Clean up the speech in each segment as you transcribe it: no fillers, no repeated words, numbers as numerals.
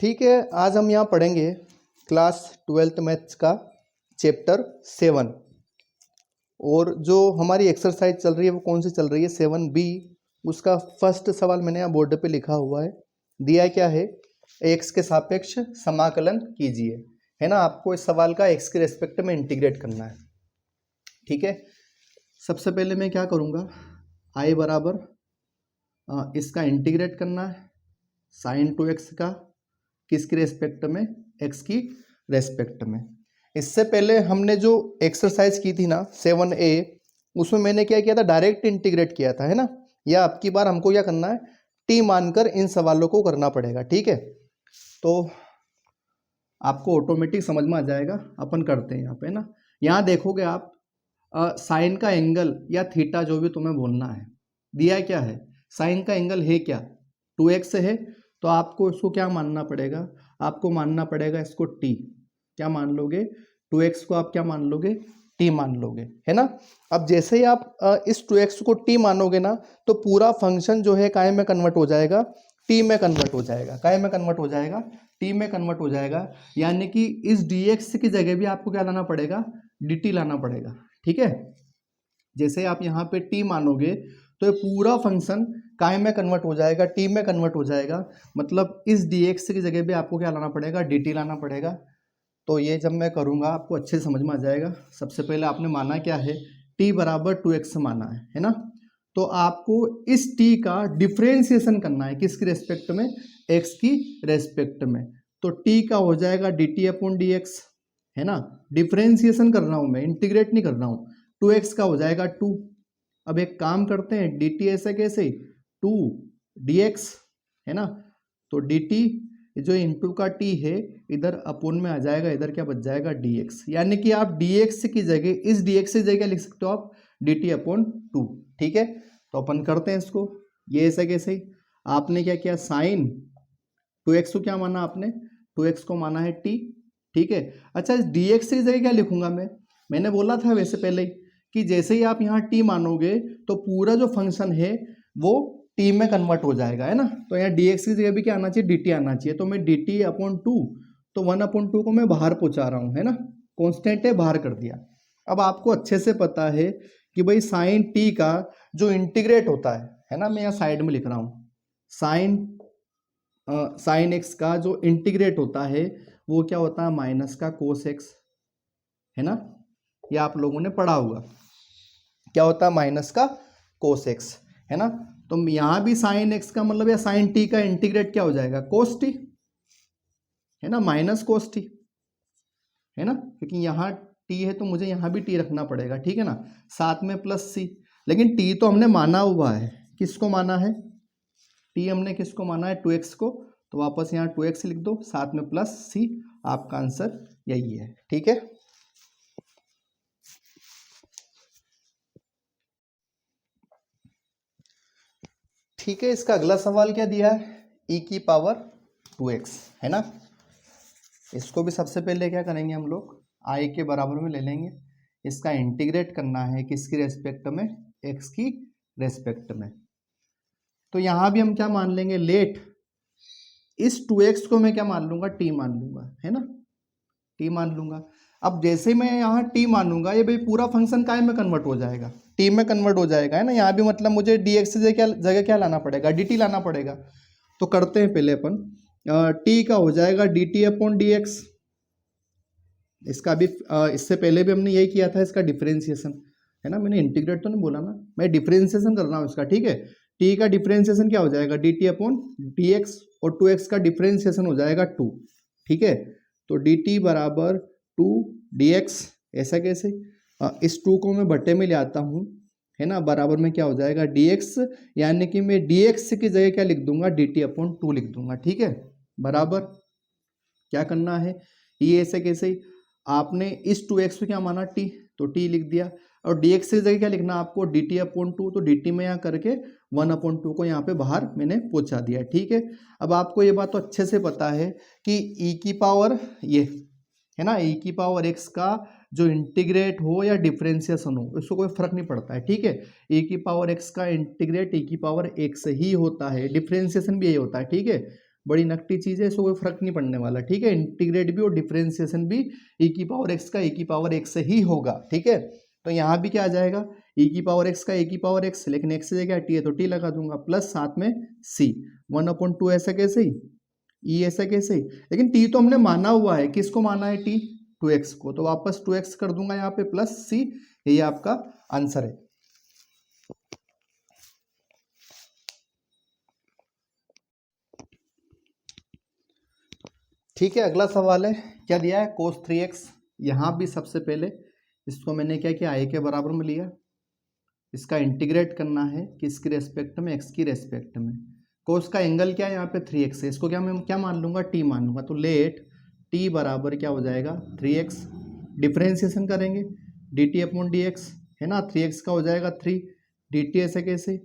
ठीक है, आज हम यहाँ पढ़ेंगे क्लास 12th मैथ्स का चैप्टर 7। और जो हमारी एक्सरसाइज चल रही है वो कौन सी चल रही है, 7B। उसका फर्स्ट सवाल मैंने यहाँ बोर्ड पे लिखा हुआ है। दिया क्या है, एक्स के सापेक्ष समाकलन कीजिए, है ना। आपको इस सवाल का एक्स के रेस्पेक्ट में इंटीग्रेट करना है। ठीक है, सबसे पहले मैं क्या करूँगा, आई बराबर इसका इंटीग्रेट करना है साइन 2x का, किसकी रेस्पेक्ट में, x की रेस्पेक्ट में। इससे पहले हमने जो एक्सरसाइज की थी ना 7A, उसमें मैंने क्या किया था, डायरेक्ट इंटीग्रेट किया था, है ना। या अब की बार हमको क्या करना है, t मानकर इन सवालों को करना पड़ेगा। ठीक है, तो आपको ऑटोमेटिक समझ में आ जाएगा। अपन करते हैं यहाँ पे ना। यहाँ देखोगे आप साइन का एंगल या थीटा जो भी तुम्हें बोलना है, दिया क्या है, साइन का एंगल है क्या 2x है, तो आपको इसको क्या मानना पड़ेगा, आपको मानना पड़ेगा इसको t। क्या मान लोगे, 2x को आप क्या मान लोगे, t मान लोगे, है ना। अब जैसे ही आप इस 2x को t मानोगे ना, तो पूरा फंक्शन जो है काय में कन्वर्ट हो जाएगा, t में कन्वर्ट हो जाएगा। काय में कन्वर्ट हो जाएगा, t में कन्वर्ट हो जाएगा। यानी कि इस dx की जगह भी आपको क्या लाना पड़ेगा, dt लाना पड़ेगा। ठीक है, जैसे आप यहाँ पे t मानोगे तो ये पूरा फंक्शन काय में कन्वर्ट हो जाएगा, t में कन्वर्ट हो जाएगा। मतलब इस dx की जगह भी आपको क्या लाना पड़ेगा, dt लाना पड़ेगा। तो ये जब मैं करूँगा आपको अच्छे से समझ में आ जाएगा। सबसे पहले आपने माना क्या है, t बराबर 2x माना है ना। तो आपको इस t का डिफ्रेंसिएशन करना है, किसकी रेस्पेक्ट में, x की रेस्पेक्ट में। तो t का हो जाएगा dt अपॉन dx, है ना। डिफ्रेंसिएशन कर रहा हूँ मैं, इंटीग्रेट नहीं कर रहा हूँ। 2x का हो जाएगा 2। अब एक काम करते हैं, dt ऐसे कैसे, 2 dx, है ना। तो dt जो इंटू का t है, इधर अपोन में आ जाएगा, इधर क्या बच जाएगा dx। यानी कि आप dx की जगह, इस dx की जगह लिख सकते हो आप dt अपॉन 2। ठीक है, तो अपन करते हैं इसको। ये ऐसे कैसे, आपने क्या किया, साइन 2x को क्या माना आपने, 2x को माना है t। ठीक है, अच्छा इस dx की जगह क्या लिखूंगा मैंने बोला था वैसे पहले ही कि जैसे ही आप यहाँ t मानोगे तो पूरा जो फंक्शन है वो t में कन्वर्ट हो जाएगा, है ना। तो यहाँ dx की जगह भी क्या आना चाहिए, dt आना चाहिए। तो मैं dt अपॉन 2, तो 1/2 को मैं बाहर पहुंचा रहा हूँ, है ना। कांस्टेंट है, बाहर कर दिया। अब आपको अच्छे से पता है कि भाई साइन t का जो इंटीग्रेट होता है ना, मैं यहाँ साइड में लिख रहा हूँ, साइन x का जो इंटीग्रेट होता है वो क्या होता है, माइनस का कोस x, है ना। ये आप लोगों ने पढ़ा होगा, क्या होता है, माइनस का कोस x, है ना। तो यहां भी साइन x का मतलब या साइन t का इंटीग्रेट क्या हो जाएगा, कोस t, है ना, माइनस कोस t, है ना। क्योंकि यहाँ t है तो मुझे यहाँ भी t रखना पड़ेगा, ठीक है ना, साथ में प्लस c। लेकिन t तो हमने माना हुआ है, किसको माना है, t हमने किसको माना है, 2x को। तो वापस यहाँ 2x लिख दो, साथ में प्लस c। आपका आंसर यही है। ठीक है, ठीक है। इसका अगला सवाल क्या दिया है, e की पावर 2x, है ना। इसको भी सबसे पहले क्या करेंगे हम लोग, i के बराबर में ले लेंगे। इसका इंटीग्रेट करना है किसकी रेस्पेक्ट में, x की रेस्पेक्ट में। तो यहां भी हम क्या मान लेंगे, लेट इस 2x को मैं क्या मान लूंगा, t मान लूंगा, है ना, t मान लूंगा। अब जैसे ही मैं यहाँ t मानूंगा, ये भाई पूरा फंक्शन काय में कन्वर्ट हो जाएगा, t में कन्वर्ट हो जाएगा, है ना। यहाँ भी मतलब मुझे dx की जगह क्या लाना पड़ेगा, dt लाना पड़ेगा। तो करते हैं पहले अपन, t का हो जाएगा dt अपॉन dx। इसका भी इससे पहले भी हमने यही किया था, इसका डिफरेंशिएशन, है ना। मैंने इंटीग्रेट तो नहीं बोला ना, मैं डिफरेंशिएशन कर रहा हूँ इसका। ठीक है, t का डिफरेंशिएशन क्या हो जाएगा, dt अपॉन dx, और 2x का डिफरेंशिएशन हो जाएगा 2। ठीक है, तो dt बराबर 2 dx। ऐसा कैसे, इस 2 को मैं बट्टे में ले आता हूँ, है ना, बराबर में क्या हो जाएगा dx। यानी कि मैं dx की जगह क्या लिख दूंगा, dt अपॉन 2 लिख दूंगा। ठीक है, बराबर क्या करना है, ये ऐसे कैसे, आपने इस 2x को क्या माना, t, तो t लिख दिया। और dx की जगह क्या लिखना आपको, dt अपॉन 2, तो dt में यहाँ करके 1/2 को यहाँ पे बाहर मैंने पहुंचा दिया। ठीक है, अब आपको ये बात तो अच्छे से पता है कि e की पावर ये, है ना, e की पावर x का जो इंटीग्रेट हो या डिफरेंशिएशन हो, इसको कोई फर्क नहीं पड़ता है। ठीक है, e की पावर x का इंटीग्रेट e की पावर x ही होता है, डिफरेंशिएशन भी यही होता है। ठीक है, बड़ी नकटी चीज़ है, इसको कोई फर्क नहीं पड़ने वाला, ठीक है। इंटीग्रेट भी और डिफरेंशिएशन भी e की पावर x का e की पावर x ही होगा, ठीक है। तो यहाँ भी क्या आ जाएगा, e की पावर x का e की पावर x, लेकिन x से जगह t है तो t लगा दूंगा, प्लस साथ में c 1/2 ऐसा कैसे ही, e ऐसा कैसे ही, लेकिन t तो हमने माना हुआ है, किसको माना है t, 2x को, तो वापस 2x कर दूंगा यहाँ पे प्लस c, यही आपका आंसर है। ठीक है, अगला सवाल है, क्या दिया है, cos 3x। यहाँ भी सबसे पहले इसको मैंने क्या किया, i के बराबर में लिया, इसका इंटीग्रेट करना है किसकी रेस्पेक्ट में, x की रेस्पेक्ट में। cos का एंगल क्या है यहाँ पे 3x है, इसको क्या मैं क्या मान लूँगा, t मान लूँगा, तो लेट t बराबर क्या हो जाएगा 3x, डिफ्रेंसिएशन करेंगे dt अपॉन dx, है ना, 3x का हो जाएगा 3, dt ऐसे कैसे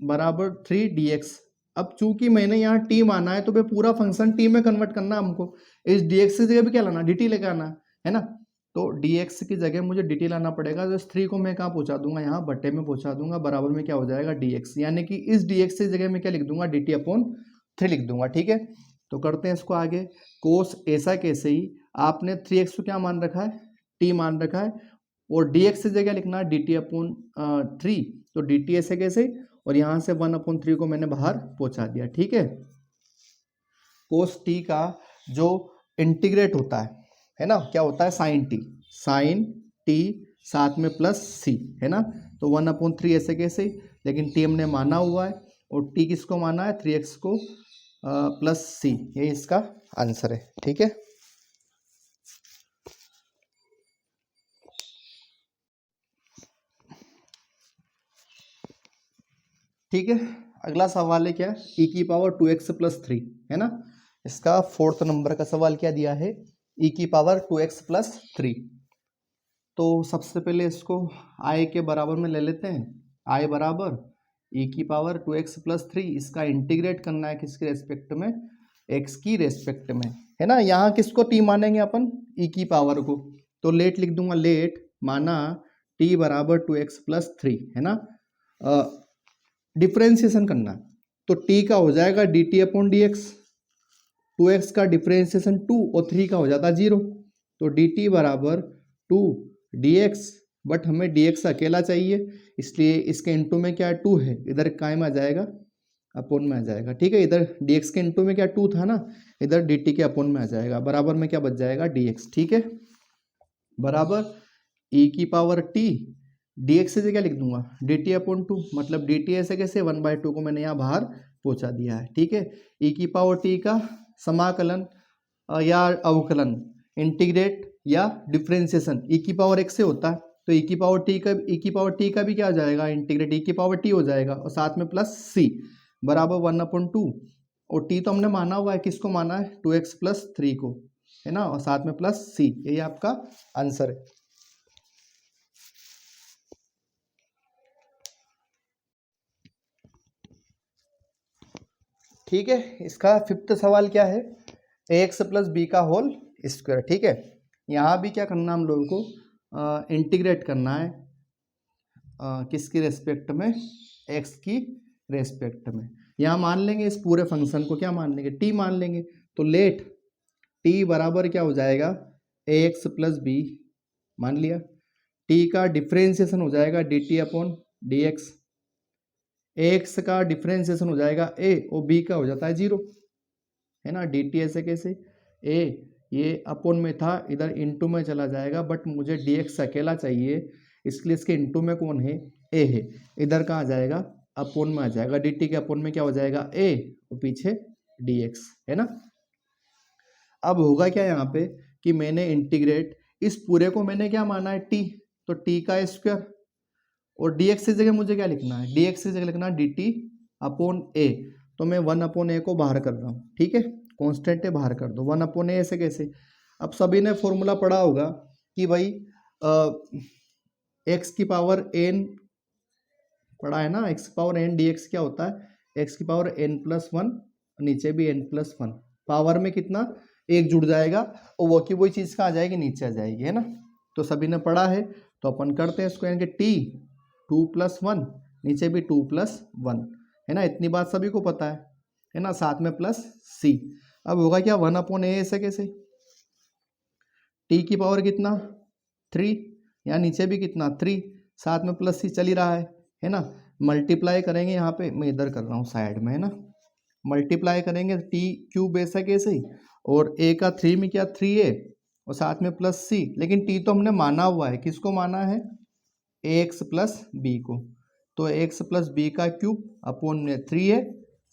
बराबर 3 dx। अब चूंकि मैंने यहाँ t माना है तो भाई पूरा फंक्शन t में कन्वर्ट करना हमको, इस dx की जगह भी क्या लाना, dt लेके आना है ना, तो dx की जगह मुझे dt लाना पड़ेगा, तो इस 3 को मैं कहाँ पहुँचा दूंगा, यहाँ बट्टे में पहुँचा दूंगा, बराबर में क्या हो जाएगा dx, यानी कि इस dx की जगह में क्या लिख दूंगा, dt अपॉन 3 लिख दूंगा, ठीक है। तो करते हैं इसको आगे, कोस ऐसा कैसे ही, आपने 3x को क्या मान रखा है, t मान रखा है, और dx की जगह लिखना है dt अपॉन 3, तो dt ऐसे कैसे, और यहाँ से 1/3 को मैंने बाहर पहुँचा दिया, ठीक है। कोस t का जो इंटीग्रेट होता है ना, क्या होता है, साइन t साथ में प्लस c, है ना, तो 1/3 ऐसे कैसे, लेकिन t हमने माना हुआ है, और t किसको माना है, 3x को प्लस c, ये इसका आंसर है, ठीक है। ठीक है, अगला सवाल है क्या, e की पावर 2x प्लस 3, है ना, इसका 4th नंबर का सवाल क्या दिया है, e की पावर 2x प्लस 3। तो सबसे पहले इसको i के बराबर में ले लेते हैं, i बराबर e की पावर 2x प्लस 3, इसका इंटीग्रेट करना है किसके रेस्पेक्ट में, x की रेस्पेक्ट में, है ना। यहाँ किसको t मानेंगे अपन, e की पावर को, तो लेट लिख दूंगा, लेट माना t बराबर 2x प्लस 3, है ना, डिफ्रेंसिएशन करना, तो t का हो जाएगा dt अपॉन dx, 2x का डिफ्रेंसिएशन 2 और 3 का हो जाता है 0, तो dt बराबर 2 dx, बट हमें dx अकेला चाहिए, इसलिए इसके इंटू में क्या 2 है, इधर काय में आ जाएगा, अपोन में आ जाएगा, ठीक है। इधर dx के इंटू में क्या 2 था ना, इधर dt के अपोन में आ जाएगा, बराबर में क्या बच जाएगा dx, ठीक है, बराबर e की पावर t, dx से क्या लिख दूंगा, dt अपॉन 2, मतलब dt ऐसे कैसे 1/2 को मैंने यहाँ बाहर पहुँचा दिया है, ठीक है। e की पावर t का समाकलन या अवकलन, इंटीग्रेट या डिफ्रेंसिएशन e की पावर x से होता है, तो e की पावर t का भी क्या हो जाएगा, इंटीग्रेट e की पावर t हो जाएगा, और साथ में प्लस c बराबर 1/2, और t तो हमने माना हुआ है, किसको माना है, 2x प्लस 3 को, है ना, और साथ में प्लस c, यही आपका आंसर है। ठीक है, इसका 5th सवाल क्या है, ax प्लस बी का होल स्क्वायर, ठीक है। यहाँ भी क्या करना हम लोगों को, इंटीग्रेट करना है किसकी रेस्पेक्ट में, x की रेस्पेक्ट में। यहाँ मान लेंगे इस पूरे फंक्शन को क्या मान लेंगे, t मान लेंगे, तो लेट t बराबर क्या हो जाएगा, ax प्लस बी मान लिया, t का डिफ्रेंसिएशन हो जाएगा dt अपॉन dx, एक्स का डिफ्रेंसिएशन हो जाएगा a और b का हो जाता है 0, है ना, dt ऐसे कैसे, a ये अपोन में था, इधर इनटू में चला जाएगा, बट मुझे dx अकेला चाहिए, इसलिए इसके इनटू में कौन है, a है, इधर कहाँ आ जाएगा, अपोन में आ जाएगा, dt के अपोन में क्या हो जाएगा a और पीछे dx, है ना। अब होगा क्या यहाँ पे कि मैंने इंटीग्रेट, इस पूरे को मैंने क्या माना है t, तो t का स्क्वायर, और dx की जगह मुझे क्या लिखना है, dx की जगह लिखना है dt अपॉन a, तो मैं 1/a को बाहर कर रहा हूँ, ठीक है, कांस्टेंट है बाहर कर दो, 1/a ऐसे कैसे। अब सभी ने फॉर्मूला पढ़ा होगा कि भाई x की पावर n पढ़ा है ना, x की पावर n dx क्या होता है, x की पावर n+1, नीचे भी n+1, पावर में कितना एक जुड़ जाएगा, और वो की वही चीज़ का आ जाएगी, नीचे आ जाएगी, है ना। तो सभी ने पढ़ा है, तो अपन करते हैं इसको, यानी कि t 2+1, नीचे भी 2+1, है ना, इतनी बात सभी को पता है है ना, साथ में प्लस सी। अब होगा क्या 1/a, ऐसे कैसे, टी की पावर कितना 3, यहाँ नीचे भी कितना 3, साथ में प्लस सी चल ही रहा है ना। मल्टीप्लाई करेंगे, यहाँ पे मैं इधर कर रहा हूँ साइड में, है ना, मल्टीप्लाई करेंगे टी क्यूब ऐसा कैसे ही, और ए का 3 में क्या 3a और साथ में प्लस सी, लेकिन टी तो हमने माना हुआ है, किसको माना है, ax प्लस बी को, तो एक्स प्लस बी का क्यूब अपॉन में 3a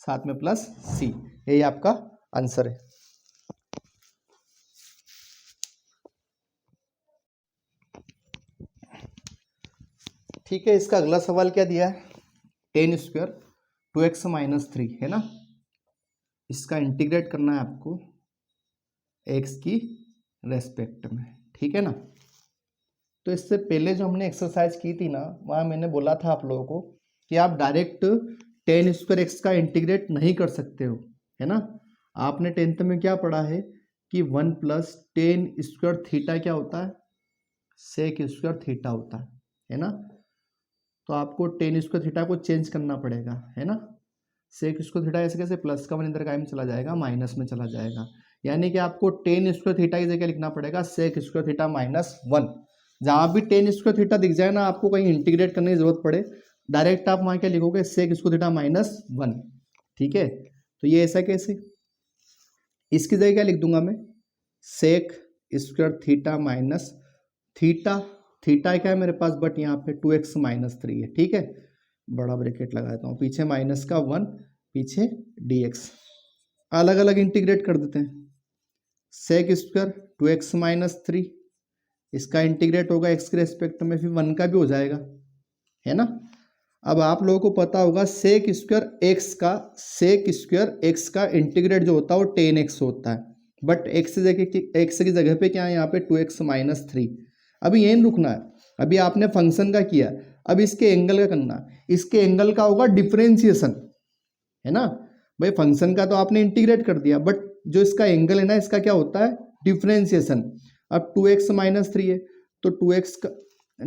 साथ में प्लस सी, यही आपका आंसर है। ठीक है, इसका अगला सवाल क्या दिया है, 10 स्क्वायर 2x माइनस 3, है ना, इसका इंटीग्रेट करना है आपको x की रेस्पेक्ट में, ठीक है ना। तो इससे पहले जो हमने एक्सरसाइज की थी ना, वहाँ मैंने बोला था आप लोगों को कि आप डायरेक्ट 10 स्क्वायर एक्स का इंटीग्रेट नहीं कर सकते हो, है ना। आपने 10th में क्या पढ़ा है कि 1 प्लस 10 स्क्वायर थीटा क्या होता है, सेक स्क्वायर थीटा होता है ना। तो आपको 10 स्क्वायर थीटा को चेंज करना पड़ेगा, है ना। सेक स्क्वायर थीटा ऐसे कैसे, प्लस का 1 इधर का में चला जाएगा, माइनस में चला जाएगा, यानी कि आपको 10 स्क्वायर थीटा की जगह लिखना पड़ेगा सेक स्क्वायर थीटा माइनस 1। जहाँ भी 10 स्क्वायर थीटा दिख जाए ना, आपको कहीं इंटीग्रेट करने की जरूरत पड़े, डायरेक्ट आप वहाँ क्या लिखोगे, सेक स्क्वायर थीटा माइनस 1, ठीक है। तो ये ऐसा कैसे, इसकी जगह क्या लिख दूंगा मैं, sec square theta minus theta, theta क्या है मेरे पास, बट यहाँ पे 2x माइनस 3 है, ठीक है, बड़ा ब्रैकेट लगा देता हूँ, पीछे माइनस का 1, पीछे dx, अलग अलग इंटीग्रेट कर देते हैं, सेक स्क्वायर 2x माइनस 3, इसका इंटीग्रेट होगा x के रेस्पेक्ट में, फिर 1 का भी हो जाएगा, है ना। अब आप लोगों को पता होगा सेक स्क्वायर x का इंटीग्रेट जो होता है वो 10x होता है, बट x की जगह पे क्या है यहाँ पे 2x माइनस 3। अभी यही रुकना है, अभी आपने फंक्शन का किया, अब इसके एंगल का करना, इसके एंगल का होगा डिफरेंशिएशन, है ना। भाई फंक्शन का तो आपने इंटीग्रेट कर दिया, बट जो इसका एंगल है ना, इसका क्या होता है, डिफरेंशिएशन। अब 2x माइनस 3 है, तो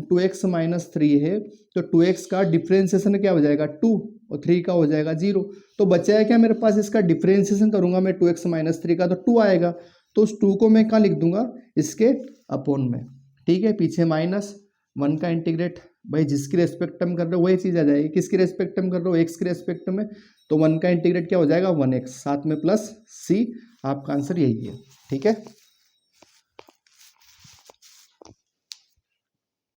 2x माइनस 3 है, तो 2x का डिफरेंशिएशन क्या हो जाएगा 2, और 3 का हो जाएगा 0, तो बचा है क्या मेरे पास, इसका डिफरेंशिएशन करूंगा मैं 2x माइनस 3 का, तो 2 आएगा, तो उस 2 को मैं कहाँ लिख दूंगा, इसके अपोन में, ठीक है, पीछे माइनस 1 का इंटीग्रेट, भाई जिसकी रेस्पेक्ट में कर रहे हो वही चीज़ आ जाएगी, किसकी रेस्पेक्ट में कर रहे हो, एक्स की रेस्पेक्ट में, तो 1 का इंटीग्रेट क्या हो जाएगा 1x, साथ में प्लस c, आपका आंसर यही है, ठीक है।